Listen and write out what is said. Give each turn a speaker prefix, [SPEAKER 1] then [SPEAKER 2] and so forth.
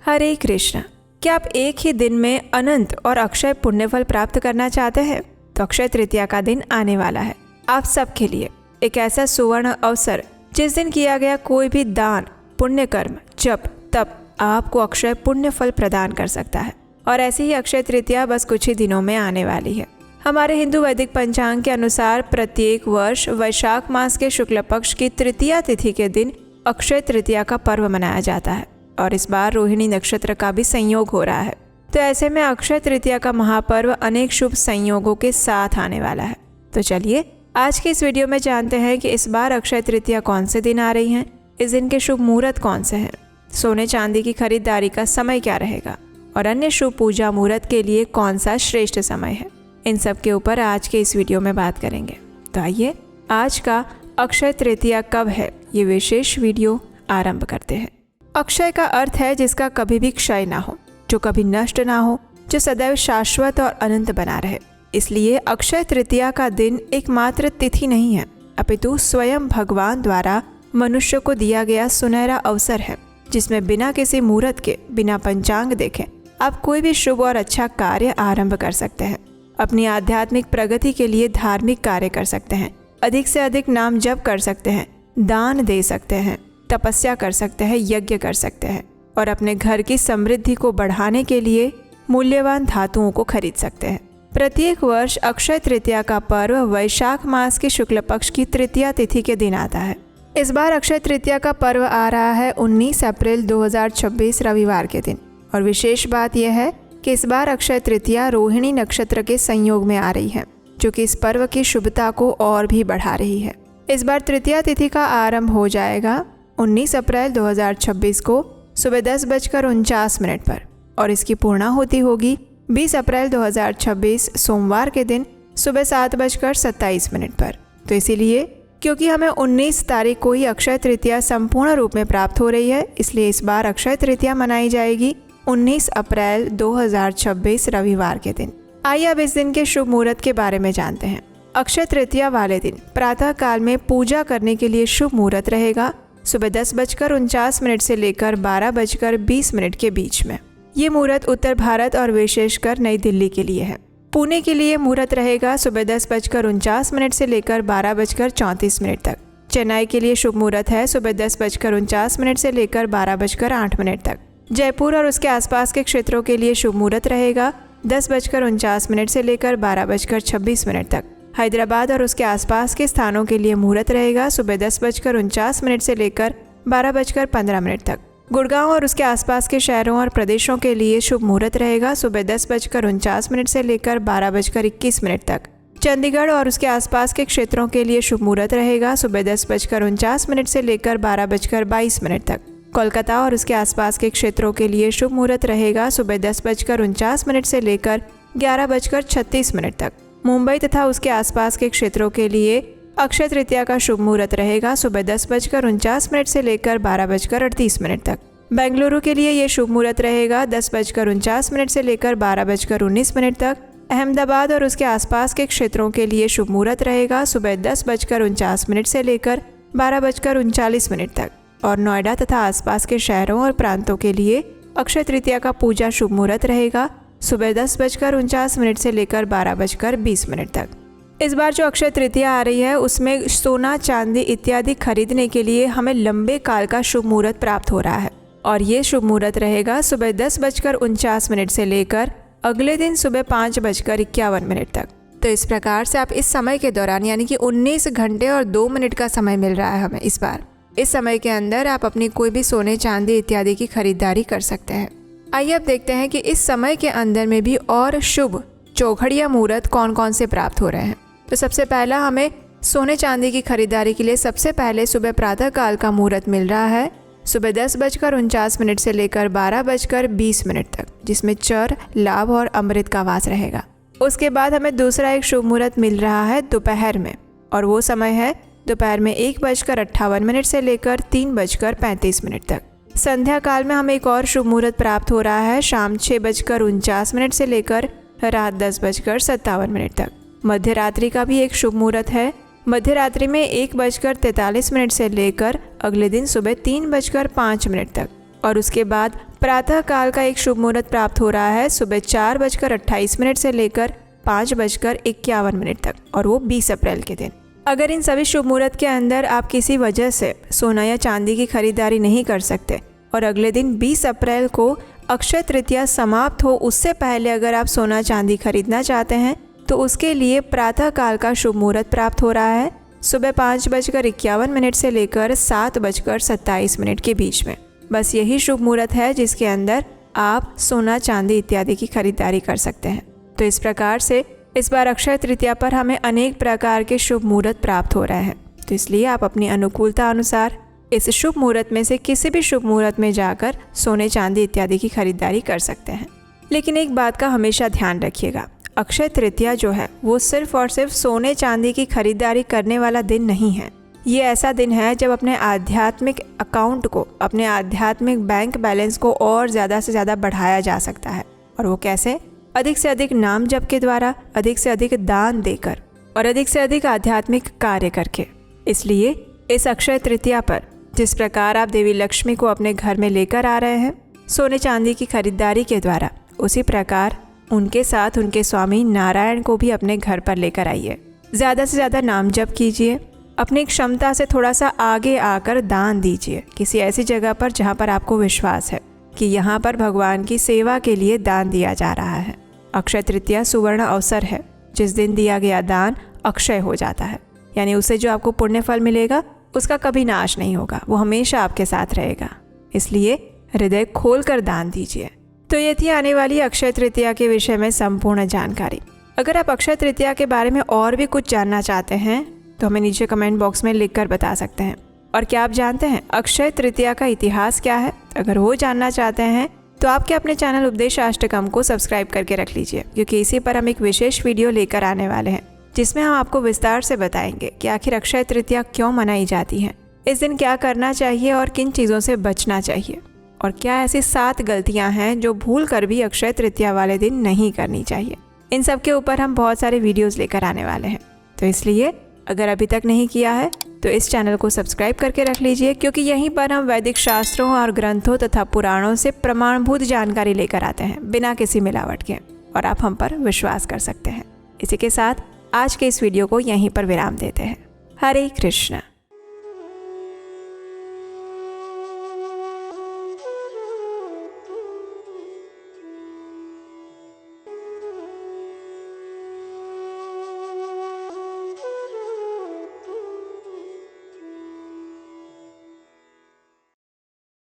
[SPEAKER 1] हरे कृष्ण। क्या आप एक ही दिन में अनंत और अक्षय पुण्यफल प्राप्त करना चाहते हैं? तो अक्षय तृतीया का दिन आने वाला है आप सबके लिए। एक ऐसा सुवर्ण अवसर जिस दिन किया गया कोई भी दान, पुण्य कर्म, जप, तप आपको अक्षय पुण्य फल प्रदान कर सकता है। और ऐसी ही अक्षय तृतीया बस कुछ ही दिनों में आने वाली है। हमारे हिंदू वैदिक पंचांग के अनुसार प्रत्येक वर्ष वैशाख मास के शुक्ल पक्ष की तृतीया तिथि के दिन अक्षय तृतीया का पर्व मनाया जाता है और इस बार रोहिणी नक्षत्र का भी संयोग हो रहा है। तो ऐसे में अक्षय तृतीया का महापर्व अनेक शुभ संयोगों के साथ आने वाला है। तो चलिए आज के इस वीडियो में जानते हैं कि इस बार अक्षय तृतीया कौन से दिन आ रही हैं, इस दिन के शुभ मुहूर्त कौन से हैं, सोने चांदी की खरीदारी का समय क्या रहेगा और अन्य शुभ पूजा मुहूर्त के लिए कौन सा श्रेष्ठ समय है। इन सब के ऊपर आज के इस वीडियो में बात करेंगे। तो आइए आज का अक्षय तृतीया कब है ये विशेष वीडियो आरंभ करते हैं। अक्षय का अर्थ है जिसका कभी भी क्षय ना हो, जो कभी नष्ट ना हो, जो सदैव शाश्वत और अनंत बना रहे। इसलिए अक्षय तृतीया का दिन एकमात्र तिथि नहीं है, अपितु स्वयं भगवान द्वारा मनुष्य को दिया गया सुनहरा अवसर है, जिसमें बिना किसी मुहूर्त के, बिना पंचांग देखे आप कोई भी शुभ और अच्छा कार्य आरंभ कर सकते हैं। अपनी आध्यात्मिक प्रगति के लिए धार्मिक कार्य कर सकते हैं, अधिक से अधिक नाम जप कर सकते हैं, दान दे सकते हैं, तपस्या कर सकते हैं, यज्ञ कर सकते हैं और अपने घर की समृद्धि को बढ़ाने के लिए मूल्यवान धातुओं को खरीद सकते हैं। प्रत्येक वर्ष अक्षय तृतीया का पर्व वैशाख मास के शुक्ल पक्ष की तृतीया तिथि के दिन आता है। इस बार अक्षय तृतीया का पर्व आ रहा है 19 अप्रैल 2026 रविवार के दिन। और विशेष बात यह है कि इस बार अक्षय तृतीया रोहिणी नक्षत्र के संयोग में आ रही है, जो कि इस पर्व की शुभता को और भी बढ़ा रही है। इस बार तृतीया तिथि का आरंभ हो जाएगा 19 अप्रैल 2026 को सुबह 10:49 पर और इसकी पूर्णाहुति होगी 20 अप्रैल 2026 सोमवार के दिन सुबह 7:27 पर। तो इसीलिए क्योंकि हमें 19 तारीख को ही अक्षय तृतीया संपूर्ण रूप में प्राप्त हो रही है, इसलिए इस बार अक्षय तृतीया मनाई जाएगी 19 अप्रैल 2026 रविवार के दिन। आइए अब इस दिन के शुभ मुहूर्त के बारे में जानते हैं। अक्षय तृतीया वाले दिन प्रातः काल में पूजा करने के लिए शुभ मुहूर्त रहेगा सुबह 10:49 से लेकर 12:20 के बीच में। ये मुहूर्त उत्तर भारत और विशेषकर नई दिल्ली के लिए है। पुणे के लिए मुहूर्त रहेगा सुबह 10:49 से लेकर 12:34 तक। चेन्नई के लिए शुभ मुहूर्त है सुबह 10:49 से लेकर 12:08 तक। जयपुर और उसके आसपास के क्षेत्रों के लिए शुभ मुहूर्त रहेगा 10:49 से लेकर 12:26 तक। हैदराबाद और उसके आसपास के स्थानों के लिए मुहूर्त रहेगा सुबह 10:49 से लेकर 12:15 तक। गुड़गांव और उसके आसपास के शहरों और प्रदेशों के लिए शुभ मुहूर्त रहेगा सुबह 10:49 से लेकर 12:21 तक। चंडीगढ़ और उसके आसपास के क्षेत्रों के लिए शुभ मुहूर्त रहेगा सुबह 10:49 से लेकर 12:22 तक। कोलकाता और उसके आसपास के क्षेत्रों के लिए शुभ मुहूर्त रहेगा सुबह 10:49 से लेकर 11:36 तक। मुंबई तथा उसके आसपास के क्षेत्रों के लिए अक्षय तृतीया का शुभ मुहूर्त रहेगा सुबह 10:49 से लेकर 12:38 तक। बेंगलुरु के लिए ये शुभ मुहूर्त रहेगा 10:49 से लेकर 12:19 तक। अहमदाबाद और उसके आसपास के क्षेत्रों के लिए शुभ मुहूर्त रहेगा सुबह 10:49 से लेकर 12:39 तक। और नोएडा तथा आसपास के शहरों और प्रांतों के लिए अक्षय तृतीया का पूजा शुभ मुहूर्त रहेगा सुबह 10:49 से लेकर 12:20 तक। इस बार जो अक्षय तृतीया आ रही है उसमें सोना, चांदी इत्यादि खरीदने के लिए हमें लंबे काल का शुभ मुहूर्त प्राप्त हो रहा है और ये शुभ मुहूर्त रहेगा सुबह 10:49 से लेकर अगले दिन सुबह 5:51 तक। तो इस प्रकार से आप इस समय के दौरान यानी कि 19 घंटे और 2 मिनट का समय मिल रहा है हमें इस बार। इस समय के अंदर आप अपनी कोई भी सोने, चांदी इत्यादि की खरीदारी कर सकते हैं। आइए अब देखते हैं कि इस समय के अंदर में भी और शुभ चौघड़िया मुहूर्त कौन कौन से प्राप्त हो रहे हैं। तो सबसे पहला हमें सोने चांदी की खरीदारी के लिए सबसे पहले सुबह प्रातः काल का मुहूर्त मिल रहा है सुबह 10:49 से लेकर 12:20 तक, जिसमें चर, लाभ और अमृत का वास रहेगा। उसके बाद हमें दूसरा एक शुभ मुहूर्त मिल रहा है दोपहर में और वो समय है दोपहर में 1:58 से लेकर 3:35 तक। संध्या काल में हमें एक और शुभ मुहूर्त प्राप्त हो रहा है शाम 6:49 से लेकर रात 10:57 तक। मध्य रात्रि का भी एक शुभ मुहूर्त है। मध्य रात्रि में 1:43 से लेकर अगले दिन सुबह 3:05 तक। और उसके बाद प्रातः काल का एक शुभ मुहूर्त प्राप्त हो रहा है सुबह 4:28 से लेकर 5:51 तक, और वो 20 अप्रैल के दिन। अगर इन सभी शुभ मुहूर्त के अंदर आप किसी वजह से सोना या चांदी की खरीदारी नहीं कर सकते और अगले दिन 20 अप्रैल को अक्षय तृतीया समाप्त हो उससे पहले अगर आप सोना चांदी खरीदना चाहते हैं तो उसके लिए प्रातः काल का शुभ मुहूर्त प्राप्त हो रहा है सुबह 5:51 से लेकर 7:27 के बीच में। बस यही शुभ मुहूर्त है जिसके अंदर आप सोना चांदी इत्यादि की खरीदारी कर सकते हैं। तो इस प्रकार से इस बार अक्षय तृतीया पर हमें अनेक प्रकार के शुभ मुहूर्त प्राप्त हो रहे हैं, तो इसलिए आप अपनी अनुकूलता अनुसार इस शुभ मुहूर्त में से किसी भी शुभ मुहूर्त में जाकर सोने चांदी इत्यादि की खरीदारी कर सकते हैं। लेकिन एक बात का हमेशा ध्यान रखिएगा, अक्षय तृतीया जो है वो सिर्फ और सिर्फ सोने चांदी की खरीदारी करने वाला दिन नहीं है। ये ऐसा दिन है जब अपने आध्यात्मिक अकाउंट को, अपने आध्यात्मिक बैंक बैलेंस को और ज़्यादा से ज़्यादा बढ़ाया जा सकता है। और वो कैसे? अधिक से अधिक नाम जप के द्वारा, अधिक से अधिक दान देकर और अधिक से अधिक आध्यात्मिक कार्य करके। इसलिए इस अक्षय तृतीया पर जिस प्रकार आप देवी लक्ष्मी को अपने घर में लेकर आ रहे हैं सोने चांदी की खरीदारी के द्वारा, उसी प्रकार उनके साथ उनके स्वामी नारायण को भी अपने घर पर लेकर आइए। ज़्यादा से ज़्यादा नाम जप कीजिए, अपनी क्षमता से थोड़ा सा आगे आकर दान दीजिए किसी ऐसी जगह पर जहाँ पर आपको विश्वास है कि यहाँ पर भगवान की सेवा के लिए दान दिया जा रहा है। अक्षय तृतीया सुवर्ण अवसर है, जिस दिन दिया गया दान अक्षय हो जाता है, यानी उससे जो आपको पुण्य फल मिलेगा उसका कभी नाश नहीं होगा, वो हमेशा आपके साथ रहेगा। इसलिए हृदय खोलकर दान दीजिए। तो ये थी आने वाली अक्षय तृतीया के विषय में संपूर्ण जानकारी। अगर आप अक्षय तृतीया के बारे में और भी कुछ जानना चाहते हैं तो हमें नीचे कमेंट बॉक्स में लिखकर बता सकते हैं। और क्या आप जानते हैं अक्षय तृतीया का इतिहास क्या है? अगर वो जानना चाहते हैं तो आपके अपने चैनल उपदेश अष्टकम को सब्सक्राइब करके रख लीजिए, क्योंकि इसी पर हम एक विशेष वीडियो लेकर आने वाले हैं जिसमें हम आपको विस्तार से बताएंगे कि आखिर अक्षय तृतीया क्यों मनाई जाती है, इस दिन क्या करना चाहिए और किन चीज़ों से बचना चाहिए, और क्या ऐसी 7 गलतियां हैं जो भूल कर भी अक्षय तृतीया वाले दिन नहीं करनी चाहिए। इन सब के ऊपर हम बहुत सारे वीडियोज़ लेकर आने वाले हैं। तो इसलिए अगर अभी तक नहीं किया है तो इस चैनल को सब्सक्राइब करके रख लीजिए, क्योंकि यहीं पर हम वैदिक शास्त्रों और ग्रंथों तथा पुराणों से प्रमाणभूत जानकारी लेकर आते हैं बिना किसी मिलावट के, और आप हम पर विश्वास कर सकते हैं। इसी के साथ आज के इस वीडियो को यहीं पर विराम देते हैं। हरे कृष्ण।